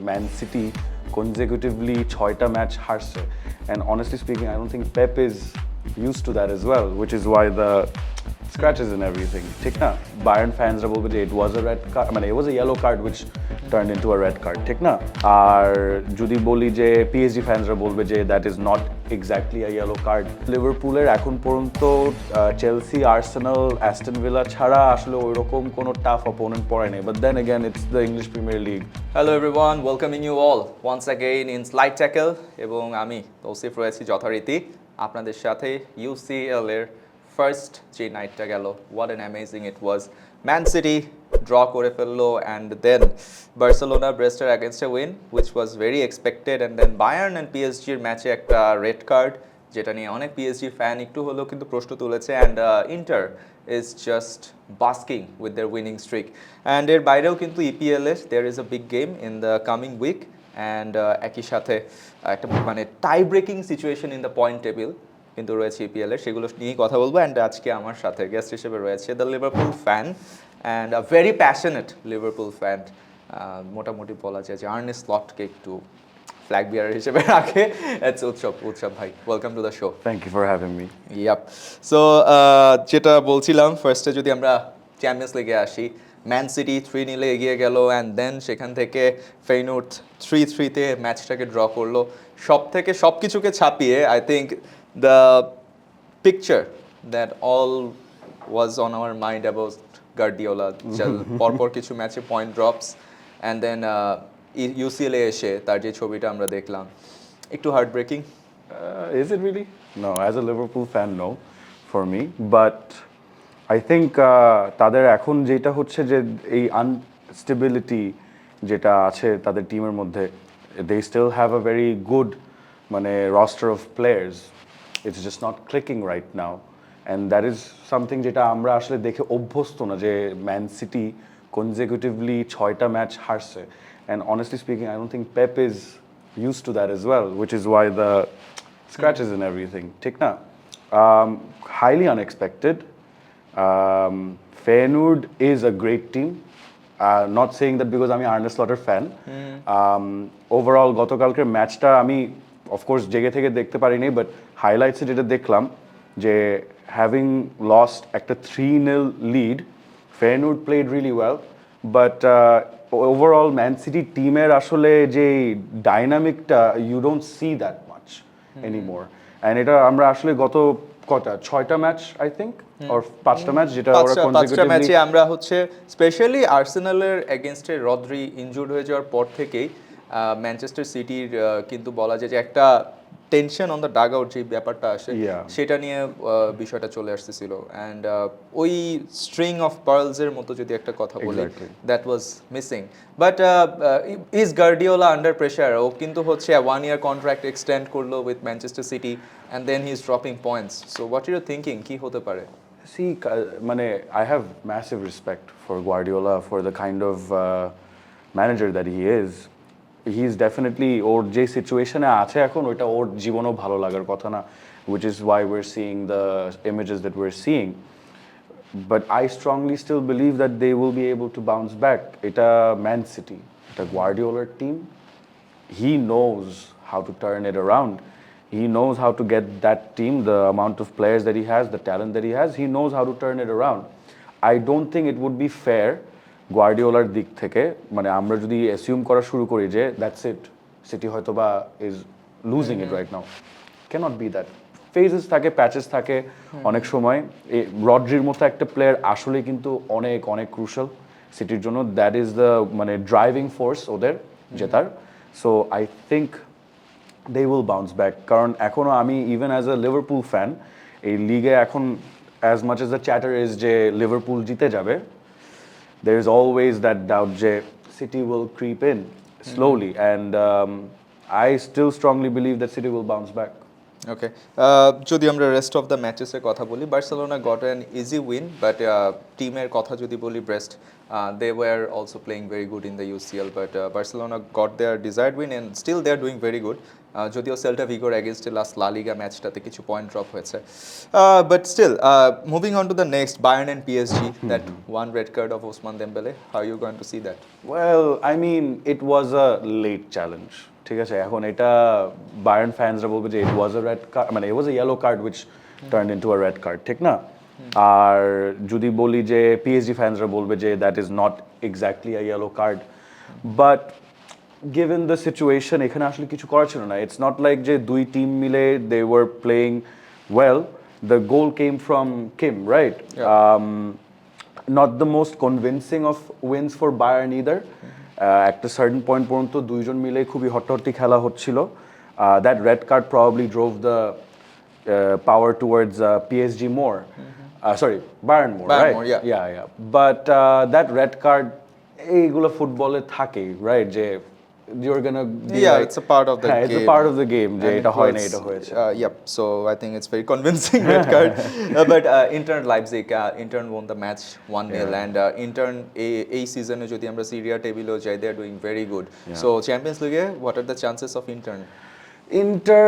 Man City consecutively 6টা match হারছে, and honestly speaking I don't think Pep is used to that as well, which is why the scratches and everything. ঠিক না? Bayern fans রা বলবে যে it was a red card, মানে it was a yellow card which turned into a red card, ঠিক না? আর যদি বলি যে PSG fans রা বলবে যে that is not exactly a yellow card. লিভারপুলের এখন পর্যন্ত চেলসি, আর্সেনাল, অ্যাস্টন ভিলা ছাড়া আসলে ওইরকম কোনো টাফ অপোনেন্ট পড়ে নেই, but then again it's the English Premier League. Hello everyone, welcoming you all once again in Slide Tackle এবং আমি তৌসিফ রয়েছি যথারীতি আপনাদের সাথে UCL এর ফার্স্ট যে নাইটটা গেল, what an amazing it was. Man City draw করে ফেললো and then বার্সেলোনা ব্রেস্টের against a win which was very expected, and then Bayern and PSG এর ম্যাচে একটা রেড কার্ড যেটা নিয়ে অনেক PSG ফ্যান একটু হলেও কিন্তু প্রশ্ন তুলেছে, and inter is just basking with their winning streak. And এর বাইরেও কিন্তু EPL এর there is a big game in the coming week, and একই সাথে একটা মানে tie breaking situation in the point table কিন্তু রয়েছে EPL এর, সেগুলো নিয়েই কথা বলবো। অ্যান্ড আজকে আমার সাথে গেস্ট হিসেবে রয়েছে the Liverpool fan and a very passionate Liverpool fan, মোটামুটি বলা যায় যে আর্নেস্ট স্লটকে একটু ফ্ল্যাগ বিয়ার হিসেবে রাখে। ইটস উৎসব ভাই, welcome to the show. Thank you for having me. Yep, so যেটা বলছিলাম ফার্স্টে যদি আমরা চ্যাম্পিয়ন্স লিগে আসি, ম্যান সিটি 3-0 এগিয়ে গেল, অ্যান্ড দেন সেখান থেকে ফেইনুর্ড 3-3-তে ম্যাচটাকে ড্র করলো। সব কিছুকে ছাপিয়ে I think the picture that all was on our mind about Guardiola, পরপর কিছু ম্যাচে পয়েন্ট ড্রপস, অ্যান্ড দেন ইউসিএলে এসে তার যে ছবিটা আমরা দেখলাম, একটু heart breaking. Is it really? No, as a Liverpool fan, no, for me. But I think তাদের এখন যেটা হচ্ছে যে এই আনস্টেবিলিটি যেটা আছে তাদের টিমের মধ্যে, they still have a very good মানে roster of players. It's just not clicking right now, and that is something যেটা আমরা আসলে দেখে অভ্যস্ত না যে ম্যান সিটি consecutively 6টা ম্যাচ হারছে, and honestly speaking I don't think Pep is used to that as well, which is why the scratches and everything, ঠিক না? Highly unexpected. Feyenoord is a great team. Not saying that because আমি আর্নে স্লটের fan. Overall গতকালকের ম্যাচটা আমি of course জেগে থেকে দেখতে পারিনি, বাট হাইলাইটসে যেটা দেখলাম যে হ্যাভিং লস্ট একটা 3-0 lead, Feyenoord played really well, but overall Man City টিমের আসলে যে ডাইনামিকটা you don't see that much anymore, and এটা আমরা আসলে গত কটা 6টা ম্যাচ আই থিঙ্ক অর 5টা ম্যাচ যেটা ওরা কনজিকিউটিভলি ম্যাচে আমরা হচ্ছে স্পেশালি আর্সেনালের এগেইনস্টে রদ্রি ইনজুর্ড হয়ে যাওয়ার পর থেকেই ম্যানচেস্টার সিটির কিন্তু বলা যায় যে একটা tension on the dugout যে ব্যাপারটা আসে, সেটা নিয়ে বিষয়টা চলে আসতেছিল, অ্যান্ড ওই স্ট্রিং অফ পার্লসের মতো যদি একটা কথা বলি, that was missing. But is Guardiola under pressure? ও কিন্তু হচ্ছে 1 year কন্ট্রাক্ট এক্সটেন্ড করলো with Manchester City, and then he is dropping points. So what you thinking, কি হতে পারে? See, মানে I have massive respect for Guardiola, for the kind of manager that he is. He's definitely ওর যে সিচুয়েশনে আছে এখন ওইটা ওর জীবনও ভালো লাগার কথা না, which is why we're seeing the images that we're seeing. But I strongly still believe that they will be able to bounce back. এটা ম্যান সিটি, এটা Guardiola team. He knows how to turn it around. He knows how to get that team, the amount of players that he has, the talent that he has, he knows how to turn it around. I don't think it would be fair Guardiolaর দিক থেকে, মানে আমরা যদি assume করা শুরু করি যে that's it, City হয়তো বা is losing it right now, can't be that. Phases থাকে, প্যাচেস থাকে অনেক সময়। রড্রির মতো একটা প্লেয়ার আসলে কিন্তু অনেক অনেক ক্রুশাল সিটির জন্য, দ্যাট ইজ দ্য মানে ড্রাইভিং ফোর্স ওদের জেতার। So I think they will bounce back, কারণ এখনও আমি even as a Liverpool fan এই লিগে এখন as much as the chatter is যে লিভারপুল জিতে যাবে, there is always that doubt that City will creep in slowly, and I still strongly believe that City will bounce back. ওকে, যদি আমরা rest of the ম্যাচেসের কথা বলি, Barcelona got an easy win, but টিমের কথা যদি বলি breast, they were also playing very good in the UCL, but Barcelona got their desired win and still they are doing very good. যদিও Celta ভিগোর এগেনস্টে last La Liga ম্যাচটাতে কিছু point drop হয়েছে, but still moving on to the next, Bayern and PSG, that one red card of Ousmane Dembele, how you going to see that? Well, I mean, it was a late challenge. ঠিক আছে, এখন এটা Bayern ফ্যান্সরা বলবে যে it was a red card, মানে it was a yellow card which turned into a red card, ঠিক না? আর যদি বলি যে পিএসজি ফ্যান্সরা বলবে যে that is not exactly a yellow card, but given the situation এখানে আসলে কিছু করার ছিল না. It's not like যে দুই টিম মিলে they were playing well. The goal came from Kim, right? Yeah. Not the most convincing of wins for Bayern either. একটা certain point পর্যন্ত দুইজন মিলে খুবই হট্টাহট্টি খেলা হচ্ছিল. That red card probably drove the power towards PSG more. Sorry, Bayern more, Bayern right? more, yeah. Yeah. But that red card, এইগুলো ফুটবলে থাকে, right? যে you're gonna be Yeah, like, it's a part of the game. It's a part of the game. যে And এটা it হয় না, was, এটা হয়েছে. Yep, so I think it's very convincing red card. But Inter Leipzig, Inter won the match 1-0, and Inter এই সিজনে যদি আমরা সিরিয়া টেবিলও যাই, they are doing very good. So Champions League, what are the chances of Inter? Inter,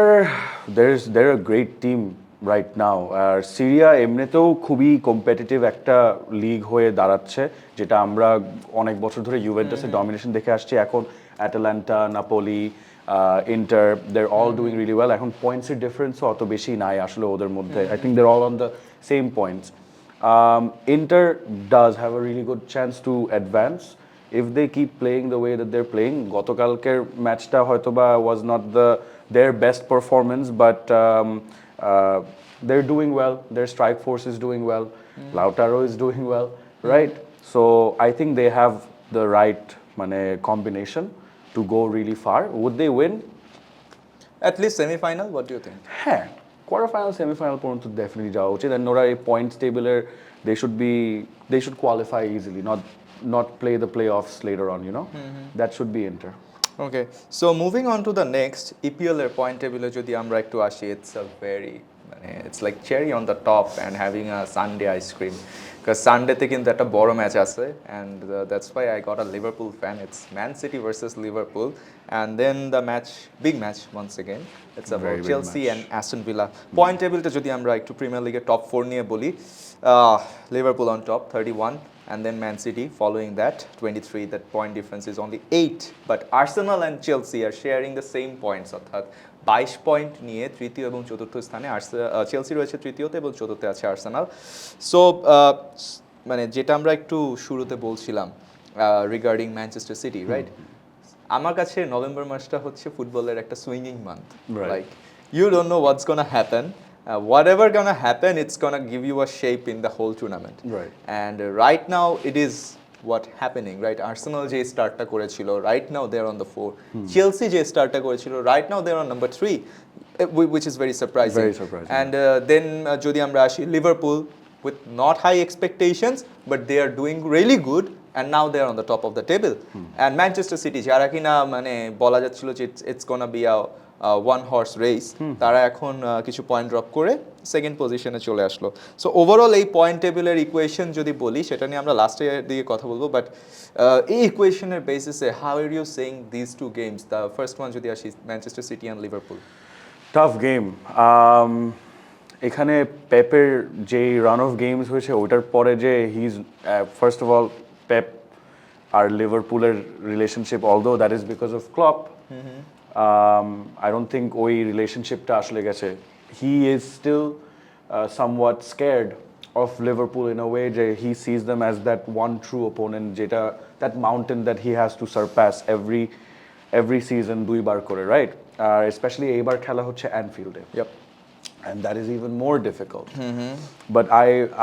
they're a great team right now. R Syria এমনিতেও খুবই competitive একটা league হয়ে দাঁড়াচ্ছে, যেটা আমরা অনেক বছর ধরে ইউভেন্টাসের ডমিনেশন দেখে আসছি. এখন Atalanta, Napoli, Inter, they're all doing really well. এখন পয়েন্টসের ডিফারেন্সও অত বেশি নাই আসলে ওদের মধ্যে. I think they're all on the same points. Inter does have a really good chance to advance if they keep playing the way that they're playing. গতকালকের ম্যাচটা হয়তোবা was not their best performance, but they're doing well. Their strike force is doing well. Lautaro is doing well, right? So I think they have the right combination to go really far. Would they win? At least semi-final, what do you think? হ্যাঁ, quarter final semifinal পর্যন্ত definitely যাওয়া উচিত. And ওরা এই points টেবিলের they should qualify easily, not play the playoffs later on, you know. That should be Inter. Okay, so moving on to the next, EPL এর point টেবিলে যদি আমরা একটু আসি, it's like cherry on the top and having a Sunday ice cream, because Sunday-তে কিন্তু একটা বড় match আছে, and that's why I got a Liverpool fan. It's Man City versus Liverpool, and then the big match once again, it's about Chelsea and Aston Villa. Point টেবিলটা যদি আমরা একটু premier লিগের top 4 নিয়ে বলি, Liverpool on top 31, and then Man City following that 23. That point difference is only 8, but Arsenal and Chelsea are sharing the same points, অর্থাৎ 22 point নিয়ে তৃতীয় এবং চতুর্থ স্থানে চেলসি রয়েছে তৃতীয়তে, এবং চতুর্থে আছে আর্সেনাল. সো যেটা আমরা একটু শুরুতে বলছিলাম রিগার্ডিং ম্যানচেস্টার সিটি, রাইট? আমার কাছে নভেম্বর মাসটা হচ্ছে ফুটবলের একটা swinging month. Like you don't know what's gonna happen. Whatever gonna happen, it's gonna give you a shape in the whole tournament. Right. And right now it is what happening, right? Arsenal যে স্টার্টটা করেছিল, right now they're on the 4. Chelsea যে স্টার্টটা করেছিল, right now they're on number 3, which is very surprising. Very surprising. And then যদি আমরা আসি, Liverpool with not high expectations, but they are doing really good, and now they're on the top of the table. And Manchester City, যারা কিনা বলা যাচ্ছিল যে it's gonna be a one horse race, তারা এখন কিছু পয়েন্ট ড্রপ করে second পজিশনে চলে আসলো. সো ওভারঅল এই পয়েন্ট টেবিলের ইকুয়েশন যদি বলি, সেটা নিয়ে আমরা লাস্টের দিকে কথা বলবো, বাট এই ইকুয়েশনের বেসিসে how are you saying this to games? The first one যদি আসি, Manchester City and Liverpool. Tough game. এখানে পেপের যে রান অফ গেমস হয়েছে, ওইটার পরে যে ফার্স্ট অফ অল পেপ আর লিভারপুলের relationship, although that is because of Klopp, I don't think ওই রিলেশনশিপটা আসলে গেছে. He is still somewhat scared of Liverpool in a way that he sees them as that one true opponent, that mountain that he has to surpass every season দুইবার করে, right? Especially এইবার খেলা হচ্ছে অ্যানফিল্ডে. Yep. And that is even more difficult. But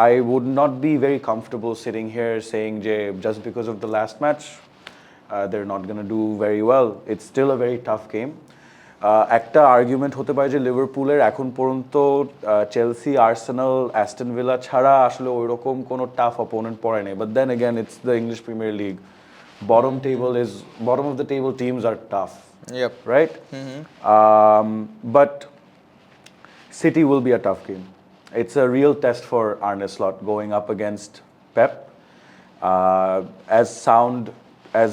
I would not be very comfortable sitting here saying just because of the last match they're not going to do very well. It's still a very tough game. একটা argument হতে পারে যে লিভারপুলের এখন পর্যন্ত Chelsea, Arsenal, Aston villa ছাড়া আসলে ওইরকম কোনো টাফ অপোনেন্ট পড়ে নেই. But then again it's the English Premier League. Bottom of the table teams are tough. Yep. Right? But City will be a tough game. It's a real test for Arne Slot going up against Pep. As sound as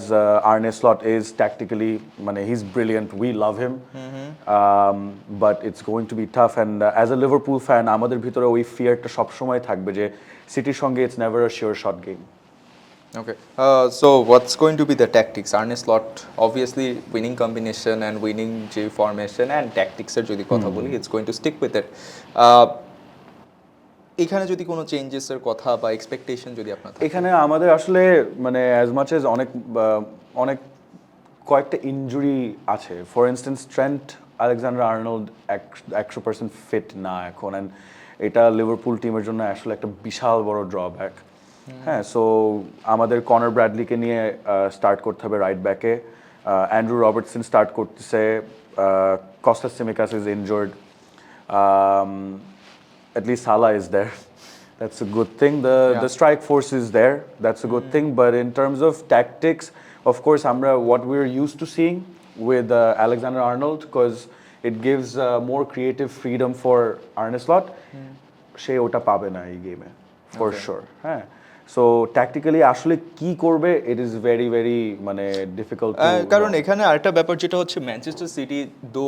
Arne Slot is tactically, he's brilliant. We love him. But it's going to be tough. And as a Liverpool fan, আমাদের ভিতরে ওই ফিয়ারটা সবসময় থাকবে যে সিটির সঙ্গে it's never a sure shot game. Okay. So what's going to be the tactics? Arne Slot, obviously winning combination and winning J formation and tactics এর যদি কথা বলি, it's going to stick with it. এখানে যদি কোনো চেঞ্জেসের কথা বা expectation যদি আপনার থাকে? এখানে আমাদের আসলে অ্যাজ মাচ এজ অনেক কয়েকটা ইনজুরি আছে। For instance Trent Alexander Arnold 100% fit না এখন, অ্যান্ড এটা লিভারপুল টিমের জন্য আসলে একটা বিশাল বড় ড্রব্যাক। হ্যাঁ, সো আমাদের কনার ব্র্যাডলিকে নিয়ে স্টার্ট করতে হবে রাইট ব্যাকে। অ্যান্ড্রু রবার্টসন স্টার্ট করতেছে। Kostas Tsimikas is injured. At least Talha is there. That's a good thing. The strike force is there. That's a good thing. But in terms of tactics, of course, what we're used to seeing with Alexander Arnold, because it gives more creative freedom for Arne Slot. She ota pabe na ei game for sure. So tactically আসলে কি করবে, it is very very difficult to কারণ এখানে আরেকটা ব্যাপার যেটা হচ্ছে Manchester city দো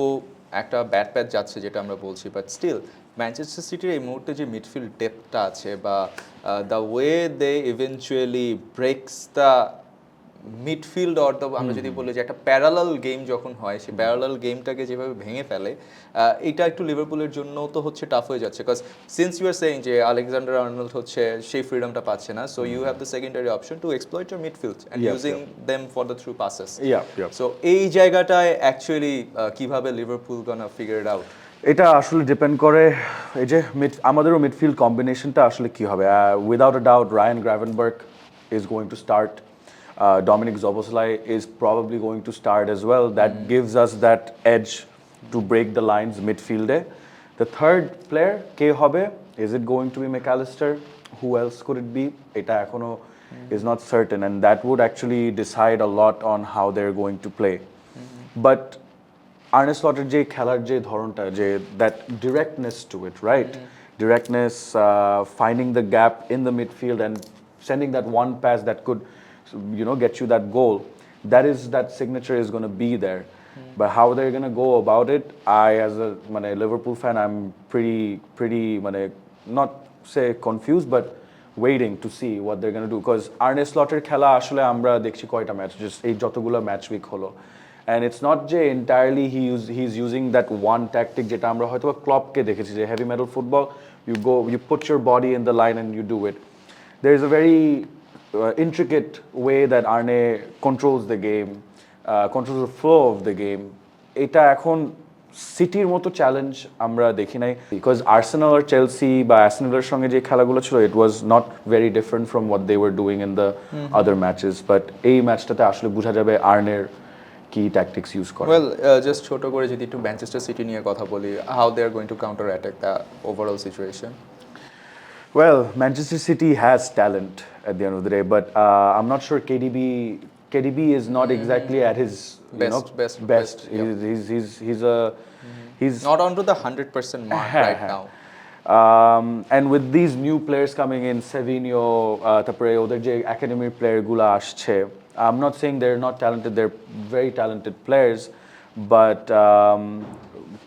একটা ব্যাড প্যাচ যাচ্ছে যেটা আমরা বলছি, বাট স্টিল ম্যানচেস্টার সিটির এই মুহূর্তে যে মিডফিল্ড ডেপথটা আছে বা the way they eventually breaks the midfield or the, আমরা যদি বলি যে একটা প্যারালাল গেম যখন হয়, সেই প্যারালাল গেমটাকে যেভাবে ভেঙে ফেলে, এটা একটু লিভারপুলের জন্য তো হচ্ছে টাফ হয়ে যাচ্ছে। Because since you are saying যে আলেকজান্ডার আর্নল্ড হচ্ছে সেই ফ্রিডমটা পাচ্ছে না, so you have the secondary option to exploit your midfield and using them for the through passes. So এই জায়গাটায় অ্যাকচুয়ালি কিভাবে Liverpool gonna figure it out? এটা আসলে ডিপেন্ড করে এই যে আমাদেরও মিডফিল্ড কম্বিনেশনটা আসলে কি হবে। Without a doubt Ryan Gravenberch is going to start. Dominic Szoboszlai is probably going to start as well. That gives us that edge to break the lines midfield. The third player, 𝐾𝐫𝐲, is it going to be McAllister? Who else could it be? Eta ekhono is not certain, and that would actually decide a lot on how they're going to play. But Arne Slot's je khelar je dhoronta, je that directness to it, right? Directness, finding the gap in the midfield and sending that one pass that could get you that goal. That signature is going to be there. But how they're going to go about it, I as a Liverpool fan, I'm pretty not say confused, but waiting to see what they're going to do. Because Arne Slot'er khela ashole amra dekhi koyta match, just ei jotogula match week holo. And it's not je entirely he's using that one tactic jeta amra hoyto Klopp ke dekhechi je heavy metal football, you put your body in the line and you do it. There is a very intricate way that Arne controls the game, controls the flow of the game. Eta ekhon সিটির মতো challenge আমরা দেখি নাই, because Arsenal R Chelsea বা আর্সেনালের সঙ্গে যে খেলাগুলো ছিল, it was not very different from what they were doing in the other matches. But এই ম্যাচটাতে আসলে বোঝা যাবে আর্নের কি ট্যাকটিক্স ইউজ করে। ওয়েল, জাস্ট ছোট করে যদি একটু ম্যানচেস্টার সিটি নিয়ে কথা বলি, how they are going to counter attack the overall situation? Well, Manchester City has talent at the end of the day, but I'm not sure KDB is not exactly at his best. He's not onto the 100% mark right now. And with these new players coming in, Savinho, তারপরে ওদের যে একাডেমির প্লেয়ারগুলো আসছে, I'm not saying they're not talented, they're very talented players, but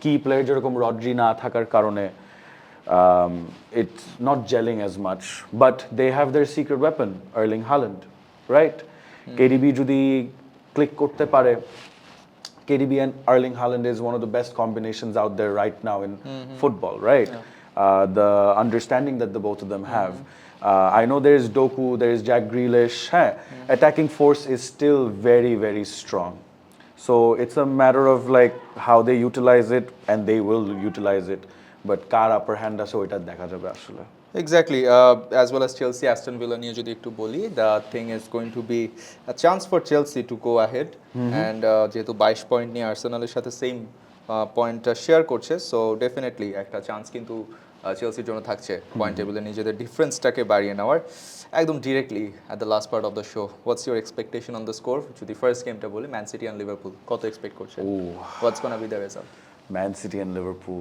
key player যেরকম Rodri না থাকার কারণে it's not gelling as much, but they have their secret weapon, Erling Haaland, right? KDB যদি click করতে পারে, KDB and Erling Haaland is one of the best combinations out there right now in football, right? The understanding that the both of them have. I know there is Doku, there is Jack Grealish. Attacking force is still very, very strong. So it's a matter of like how they utilize it, and they will utilize it. But car upper hand আছে ওইটা দেখা যাবে আসলে। Exactly. As well as Chelsea, Aston Villa নিয়ে যদি একটু বলি, the thing is going to be a chance for Chelsea to go ahead. And যেহেতু 22 পয়েন্ট নিয়ে আর্সেনালের সাথে সেম পয়েন্টটা শেয়ার করছে, সো ডেফিনেটলি একটা চান্স কিন্তু চেলসির জন্য থাকছে পয়েন্ট টেবিলে নিজেদের ডিফারেন্সটাকে বাড়িয়ে নেওয়ার। একদম directly at the last part of the show, what's your expectation on the score? যদি ফার্স্ট গেমটা বলি, ম্যান সিটি অ্যান্ড লিভারপুল, কত এক্সপেক্ট করছে? What's gonna be the result? Man City and Liverpool,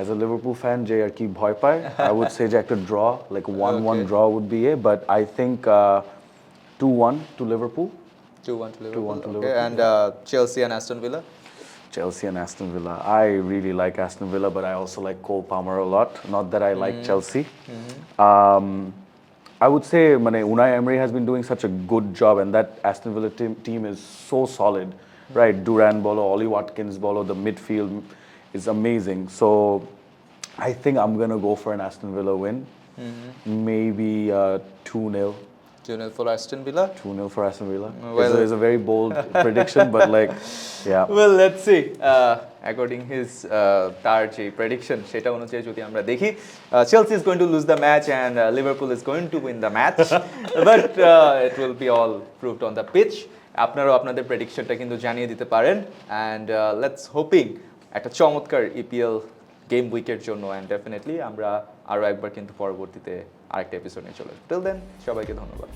As a Liverpool fan, যে আর কি ভয় পায়, I would say যে একটা draw, like 1-1 Okay. draw would be it, but I think 2-1 to Liverpool. 2-1 to Liverpool. 2-1 to Okay. Liverpool, And Chelsea and Aston Villa. Chelsea and Aston Villa. I really like Aston Villa, but I also like Cole Palmer a lot. Not that I like Chelsea. I would say Unai Emery has been doing such a good job, and that Aston Villa team is so solid, right? Duran bolo, Ollie Watkins bolo, the midfield is amazing. So I think I'm gonna go for an Aston Villa win. Maybe 2-0. 2-0 for Aston Villa. 2-0 for Aston Villa. Well- It's a very bold prediction, but like, yeah. Well, let's see. According his তার যে prediction সেটা অনুযায়ী যদি আমরা দেখি, Chelsea is going to lose the match and Liverpool is going to win the match, but it will be all proved on the pitch. আপনারাও আপনাদের প্রেডিকশনটা কিন্তু জানিয়ে দিতে পারেন, and let's hoping একটা চমৎকার EPL গেম উইকের জন্য, and definitely আমরা আরও একবার কিন্তু পরবর্তীতে আরেকটা এপিসোড নিয়ে চলে আসবো। Till then সবাইকে ধন্যবাদ।